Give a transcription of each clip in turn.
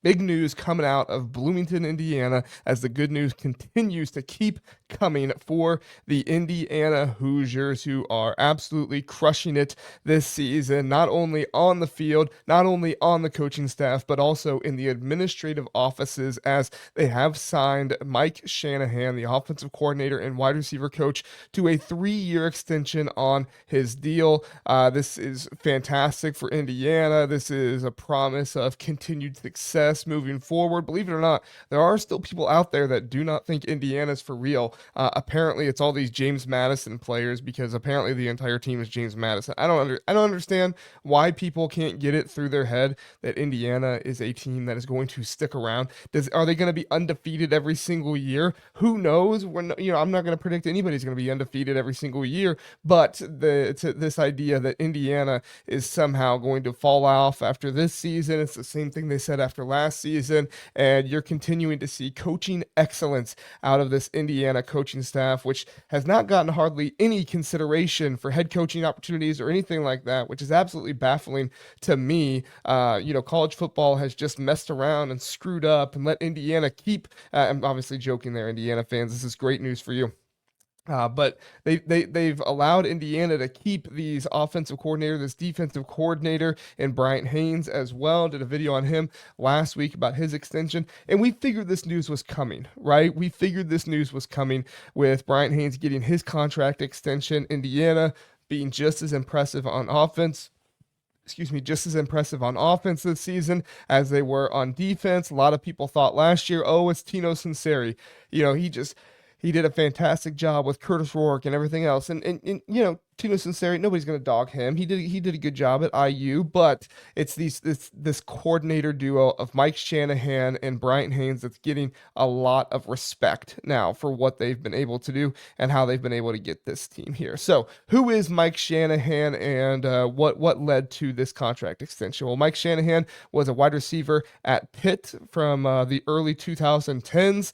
Big news coming out of Bloomington, Indiana, as the good news continues to keep coming for the Indiana Hoosiers, who are absolutely crushing it this season, not only on the field, not only on the coaching staff, but also in the administrative offices, as they have signed Mike Shanahan, the offensive coordinator and wide receiver coach, to a 3-year extension on his deal. This is fantastic for Indiana. This is a promise of continued success moving forward. Believe it or not, there are still people out there that do not think Indiana's for real. Apparently, it's all these James Madison players, because apparently the entire team is James Madison. I don't understand why people can't get it through their head that Indiana is a team that is going to stick around. Are they going to be undefeated every single year? Who knows? I'm not going to predict anybody's going to be undefeated every single year, but this idea that Indiana is somehow going to fall off after this season, it's the same thing they said after last season, and you're continuing to see coaching excellence out of this Indiana coaching staff, which has not gotten hardly any consideration for head coaching opportunities or anything like that, which is absolutely baffling to me. College football has just messed around and screwed up and let Indiana keep. I'm obviously joking there, Indiana fans. This is great news for you. But they've allowed Indiana to keep these offensive coordinator, this defensive coordinator, and Bryant Haynes as well. Did a video on him last week about his extension, and we figured this news was coming, right? We figured this news was coming with Bryant Haynes getting his contract extension, Indiana being just as impressive on offense. Just as impressive on offense this season as they were on defense. A lot of people thought last year, oh, it's Tino Sinceri. He did a fantastic job with Curtis Rourke and everything else. And Tino Sinceri, nobody's going to dog him. He did a good job at IU, but it's this coordinator duo of Mike Shanahan and Bryant Haynes that's getting a lot of respect now for what they've been able to do and how they've been able to get this team here. So, who is Mike Shanahan, and what led to this contract extension? Well, Mike Shanahan was a wide receiver at Pitt from the early 2010s.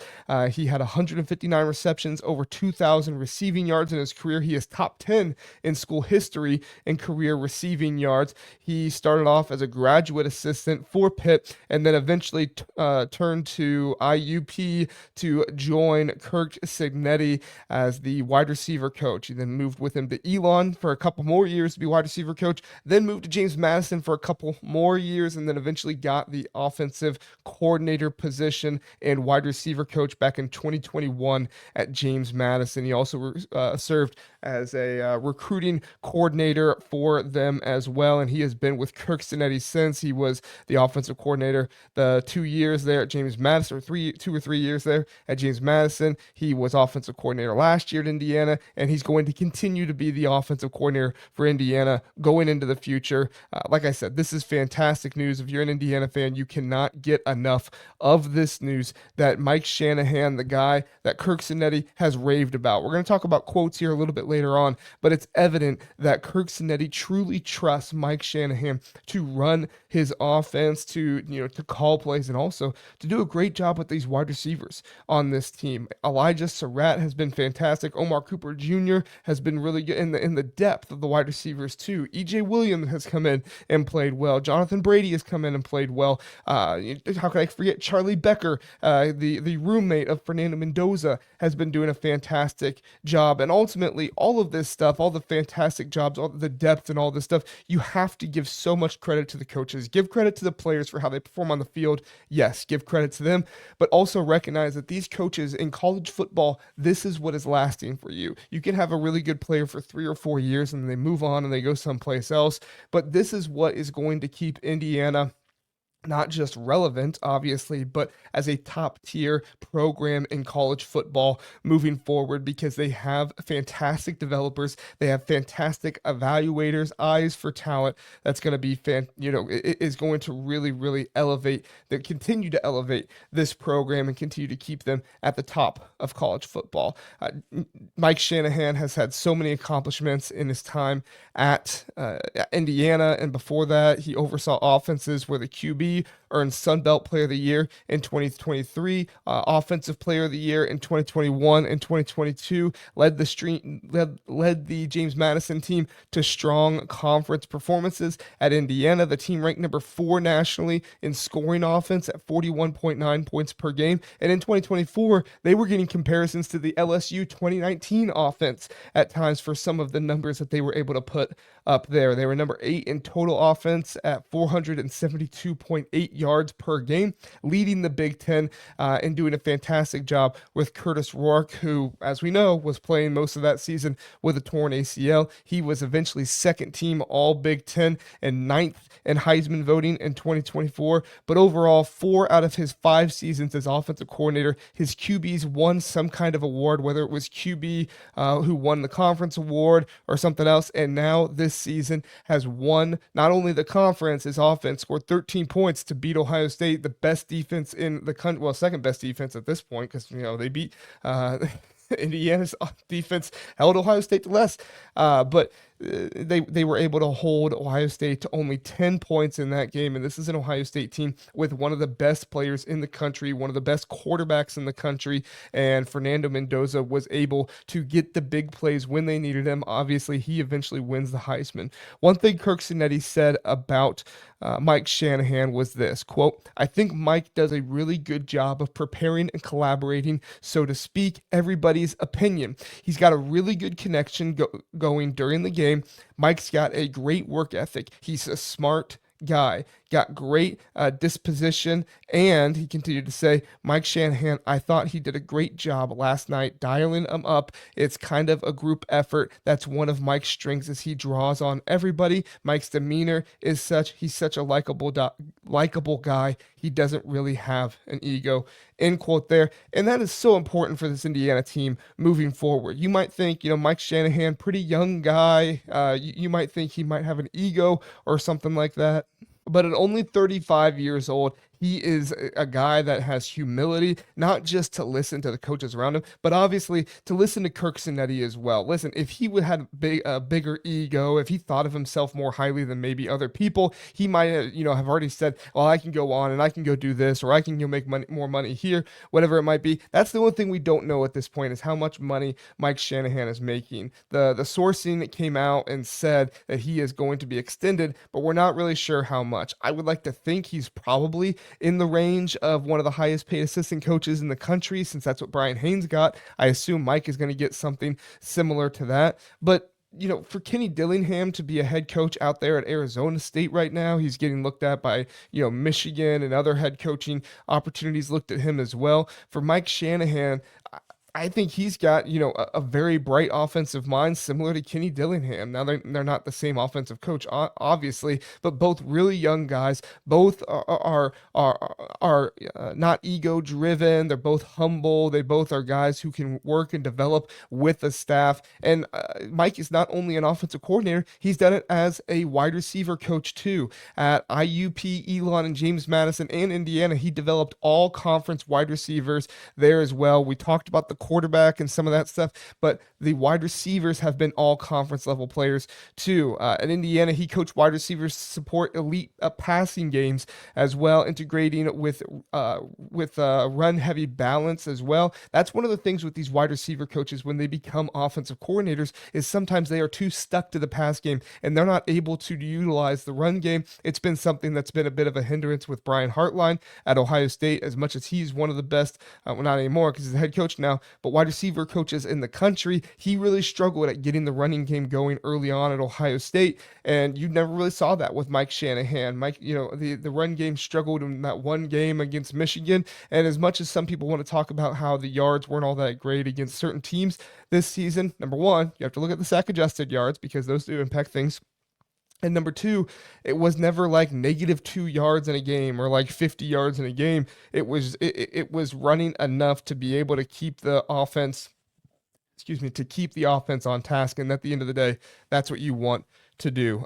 He had 159 receptions, over 2,000 receiving yards in his career. He is top 10 in school history in career receiving yards. He started off as a graduate assistant for Pitt and then eventually turned to IUP to join Kirk Cignetti as the wide receiver coach. He then moved with him to Elon for a couple more years to be wide receiver coach, then moved to James Madison for a couple more years, and then eventually got the offensive coordinator position and wide receiver coach back in 2021 at James Madison. He also served as a recruiting coordinator for them as well, and he has been with Kirk Cignetti since. He was the offensive coordinator the 2 years there at James Madison, or 2 or 3 years there at James Madison. He was offensive coordinator last year at Indiana, and he's going to continue to be the offensive coordinator for Indiana going into the future. Like I said, this is fantastic news. If you're an Indiana fan, you cannot get enough of this news that Mike Shanahan, the guy that Kirk Cignetti has raved about. We're going to talk about quotes here a little bit later on, but it's evident that Kirk Cignetti truly trusts Mike Shanahan to run his offense, to call plays, and also to do a great job with these wide receivers on this team. Elijah Surratt has been fantastic. Omar Cooper Jr. has been really good in the depth of the wide receivers too. EJ Williams has come in and played well. Jonathan Brady has come in and played well. How can I forget Charlie Becker, the roommate of Fernando Mendoza, has been doing a fantastic job. And ultimately, all of this stuff, all the fantastic jobs, all the depth and all this stuff, you have to give so much credit to the coaches. Give credit to the players for how they perform on the field. Yes, give credit to them, but also recognize that these coaches in college football, this is what is lasting for you. You can have a really good player for 3 or 4 years and they move on and they go someplace else, but this is what is going to keep Indiana not just relevant, obviously, but as a top tier program in college football moving forward, because they have fantastic developers. They have fantastic evaluators, eyes for talent. That's going to be it is going to really, really continue to elevate this program and continue to keep them at the top of college football. Mike Shanahan has had so many accomplishments in his time at Indiana, and before that, he oversaw offenses where the QB QB, earned Sun Belt Player of the Year in 2023, Offensive Player of the Year in 2021 and 2022, led the James Madison team to strong conference performances. At Indiana, the team ranked number 4 nationally in scoring offense at 41.9 points per game, and in 2024, they were getting comparisons to the LSU 2019 offense at times for some of the numbers that they were able to put up there. They were number 8 in total offense at 472.8 yards per game, leading the Big Ten and doing a fantastic job with Curtis Rourke, who, as we know, was playing most of that season with a torn ACL. He was eventually second team All Big Ten and 9th in Heisman voting in 2024. But overall, 4 out of his 5 seasons as offensive coordinator, his QBs won some kind of award, whether it was QB who won the conference award or something else. And now this season has won not only the conference, his offense scored 13 points to beat Ohio State, the best defense in the country, well, second best defense at this point, because they beat Indiana's defense held Ohio State to less, but they were able to hold Ohio State to only 10 points in that game, and this is an Ohio State team with one of the best players in the country, one of the best quarterbacks in the country, and Fernando Mendoza was able to get the big plays when they needed him. Obviously, he eventually wins the Heisman. One thing Kirk Cinetti said about Mike Shanahan was this, quote, "I think Mike does a really good job of preparing and collaborating, so to speak, everybody's opinion. He's got a really good connection going during the game. Mike's got a great work ethic. He's a smart guy, got great disposition," and he continued to say, "Mike Shanahan, I thought he did a great job last night dialing him up. It's kind of a group effort. That's one of Mike's strengths, is he draws on everybody. Mike's demeanor is he's such a likable guy. He doesn't really have an ego," end quote there. And that is so important for this Indiana team moving forward. You might think, Mike Shanahan, pretty young guy. You might think he might have an ego or something like that. But at only 35 years old, he is a guy that has humility, not just to listen to the coaches around him, but obviously to listen to Kirk Cinetti as well. Listen, if he would have a bigger ego, if he thought of himself more highly than maybe other people, he might have already said, well, I can go on and I can go do this, or I can make more money here, whatever it might be. That's the only thing we don't know at this point, is how much money Mike Shanahan is making. The sourcing that came out and said that he is going to be extended, but we're not really sure how much. I would like to think he's probably in the range of one of the highest paid assistant coaches in the country, since that's what Brian Haynes got. I assume Mike is going to get something similar to that. But for Kenny Dillingham to be a head coach out there at Arizona State right now, he's getting looked at by, Michigan, and other head coaching opportunities looked at him as well. For Mike Shanahan, I think he's got, a very bright offensive mind, similar to Kenny Dillingham. Now, they're not the same offensive coach, obviously, but both really young guys. Both are not ego driven. They're both humble. They both are guys who can work and develop with the staff. And Mike is not only an offensive coordinator, he's done it as a wide receiver coach too. At IUP, Elon, and James Madison, and Indiana, he developed all conference wide receivers there as well. We talked about the quarterback and some of that stuff, but the wide receivers have been all conference level players too. At Indiana, he coached wide receivers to support elite passing games as well, integrating with run heavy balance as well. That's one of the things with these wide receiver coaches when they become offensive coordinators, is sometimes they are too stuck to the pass game and they're not able to utilize the run game. It's been something that's been a bit of a hindrance with Brian Hartline at Ohio State, as much as he's one of the best, well, not anymore because he's the head coach now, but wide receiver coaches in the country. He really struggled at getting the running game going early on at Ohio State, and you never really saw that with Mike Shanahan. Mike, the run game struggled in that one game against Michigan, and as much as some people want to talk about how the yards weren't all that great against certain teams this season, number one, you have to look at the sack adjusted yards, because those do impact things. And number two, it was never like -2 yards in a game or like 50 yards in a game. It was running enough to be able to keep the offense, to keep the offense on task. And at the end of the day, that's what you want to do.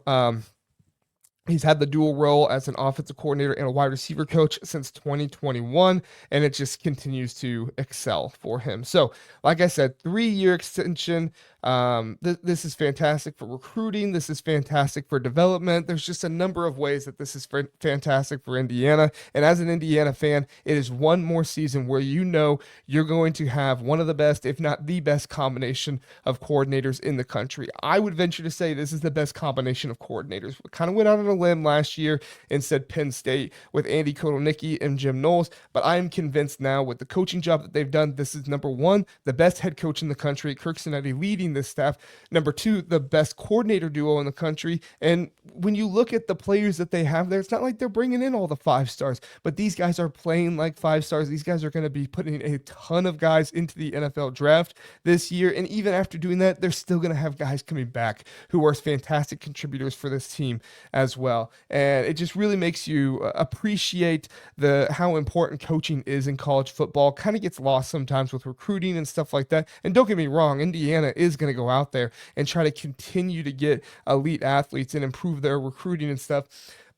He's had the dual role as an offensive coordinator and a wide receiver coach since 2021, and it just continues to excel for him. So, like I said, 3-year extension. This is fantastic for recruiting. This is fantastic for development. There's just a number of ways that this is fantastic for Indiana. And as an Indiana fan, it is one more season where you know you're going to have one of the best, if not the best, combination of coordinators in the country. I would venture to say this is the best combination of coordinators. We kind of went out on a limb last year and said Penn State with Andy Kotelnicki and Jim Knowles, but I am convinced now with the coaching job that they've done, this is number one, the best head coach in the country, Kirk Cinetti leading this staff. Number two, the best coordinator duo in the country. And when you look at the players that they have there, it's not like they're bringing in all the 5 stars, but these guys are playing like 5 stars. These guys are going to be putting a ton of guys into the NFL draft this year. And even after doing that, they're still going to have guys coming back who are fantastic contributors for this team as well. And it just really makes you appreciate how important coaching is in college football. Kind of gets lost sometimes with recruiting and stuff like that. And don't get me wrong, Indiana is going to go out there and try to continue to get elite athletes and improve their recruiting and stuff.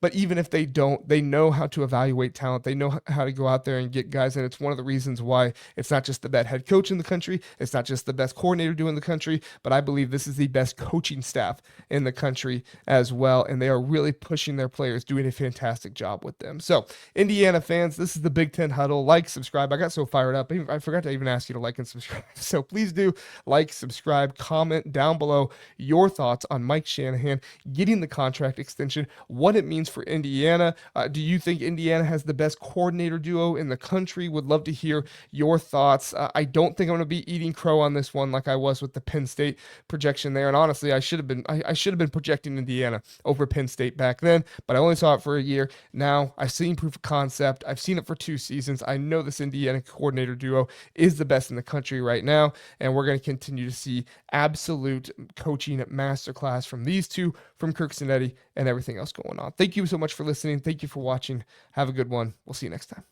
But even if they don't, they know how to evaluate talent. They know how to go out there and get guys. And it's one of the reasons why it's not just the best head coach in the country. It's not just the best coordinator doing the country, but I believe this is the best coaching staff in the country as well. And they are really pushing their players, doing a fantastic job with them. So Indiana fans, this is the Big Ten Huddle. Like, subscribe. I got so fired up. I forgot to even ask you to like and subscribe. So please do like, subscribe, comment down below your thoughts on Mike Shanahan getting the contract extension, what it means for Indiana. Do you think Indiana has the best coordinator duo in the country? Would love to hear your thoughts. I don't think I'm going to be eating crow on this one like I was with the Penn State projection there. And honestly, I should have been projecting Indiana over Penn State back then, but I only saw it for a year. Now I've seen proof of concept. I've seen it for 2 seasons. I know this Indiana coordinator duo is the best in the country right now, and we're going to continue to see absolute coaching masterclass from these two, from Kirk Cinetti, and everything else going on. Thank you so much for listening. Thank you for watching. Have a good one. We'll see you next time.